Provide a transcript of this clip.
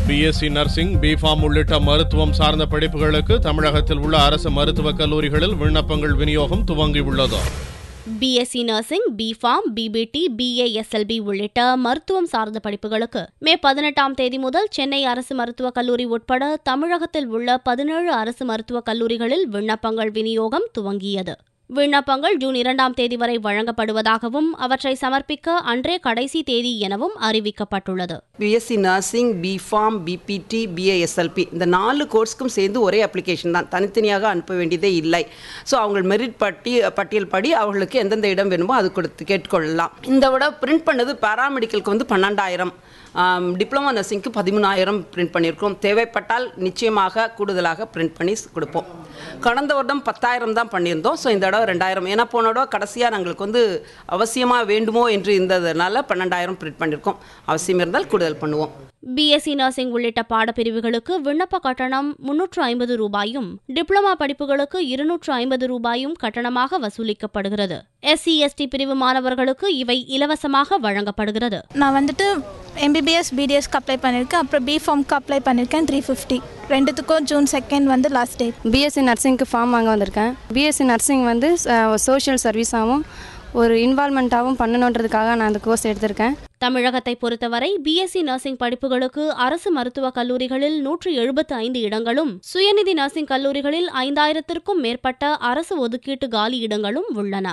BSc nursing, B Pharm உள்ளிட்ட மருத்துவம் சார்ந்த படிப்புகளுக்கு தமிழகத்தில் உள்ள அரசு மருத்துவக் கல்லூரிகளில் விண்ணப்பங்கள் விநியோகம் துவங்கியுள்ளது. BSc nursing, B Pharm, BPT, BASLP உள்ளிட்ட மருத்துவம் சார்ந்த படிப்புகளுக்கு மே 18ஆம் தேதி முதல் சென்னை அரசு மருத்துவக் கல்லூரி உட்பட தமிழகத்தில் உள்ள 17 அரசு மருத்துவக் கல்லூரிகளில் விண்ணப்பங்கள் விநியோகம் துவங்கியது. விண்ணப்பங்கள் ஜூன் 2ஆம் தேதி வரை வழங்கப்படுவதாகவும் அவற்றை சமர்ப்பிக்க அன்றே கடைசி தேதி எனவும் அறிவிக்கப்பட்டுள்ளது. BSc nursing, B Pharm, BPT, BASLP இந்த 4 கோர்ஸ்க்கும் சேர்ந்து ஒரே அப்ளிகேஷன் தான், தனித்தனியாக அனுப்ப வேண்டியதே இல்லை. ஸோ அவங்க மெரிட் பட்டியல் படி அவர்களுக்கு எந்தெந்த இடம் வேணுமோ அது கொடுத்து கேட்டுக்கொள்ளலாம். இந்த விட பிரிண்ட் பண்ணது பாராமெடிக்கலுக்கு வந்து 12,000, டிப்ளமோ நர்சிங்க்கு 13,000 பிரிண்ட் பண்ணியிருக்கோம். தேவைப்பட்டால் நிச்சயமாக கூடுதலாக பிரிண்ட் பண்ணி கொடுப்போம். கடந்த வருடம் 10,000 தான் பண்ணியிருந்தோம். ஸோ இந்த இடம் 2,000, ஏன்னா போன இடம் கடைசியாக நாங்களுக்கு வந்து அவசியமாக வேண்டுமோ என்று இருந்ததுனால 12,000 பிரிண்ட் பண்ணியிருக்கோம். அவசியம் இருந்தால் கூடுதல் பண்ணுவோம். பிஎஸ்சி நர்சிங் உள்ளிட்ட பாடப்பிரிவுகளுக்கு விண்ணப்ப கட்டணம் 350 ரூபாயும், டிப்ளமா படிப்புகளுக்கு 250 ரூபாயும் கட்டணமாக வசூலிக்கப்படுகிறது. எஸ்சி எஸ்டி பிரிவு மாணவர்களுக்கு இவை இலவசமாக வழங்கப்படுகிறது. நான் வந்துட்டு எம்பிபிஎஸ் பிடிஎஸ்க்கு அப்ளை பண்ணியிருக்கேன். அப்புறம் பிஃபார்ம்க்கு அப்ளை பண்ணியிருக்கேன். 350 ரெண்டுத்துக்கும் ஜூன் 2 வந்து லாஸ்ட் டேட். பிஎஸ்சி நர்சிங்க்கு ஃபார்ம் வாங்க வந்திருக்கேன். பிஎஸ்சி நர்சிங் வந்து சோஷியல் சர்வீஸாகவும் ஒரு இன்வால்மெண்ட்டாகவும் பண்ணணுன்றதுக்காக நான் அந்த கோர்ஸ் எடுத்திருக்கேன். தமிழகத்தை பொறுத்தவரை பிஎஸ்சி நர்சிங் படிப்புகளுக்கு அரசு மருத்துவக் கல்லூரிகளில் 175 இடங்களும், சுயநிதி நர்சிங் கல்லூரிகளில் 5,000க்கும் மேற்பட்ட அரசு ஒதுக்கீட்டு காலி இடங்களும் உள்ளன.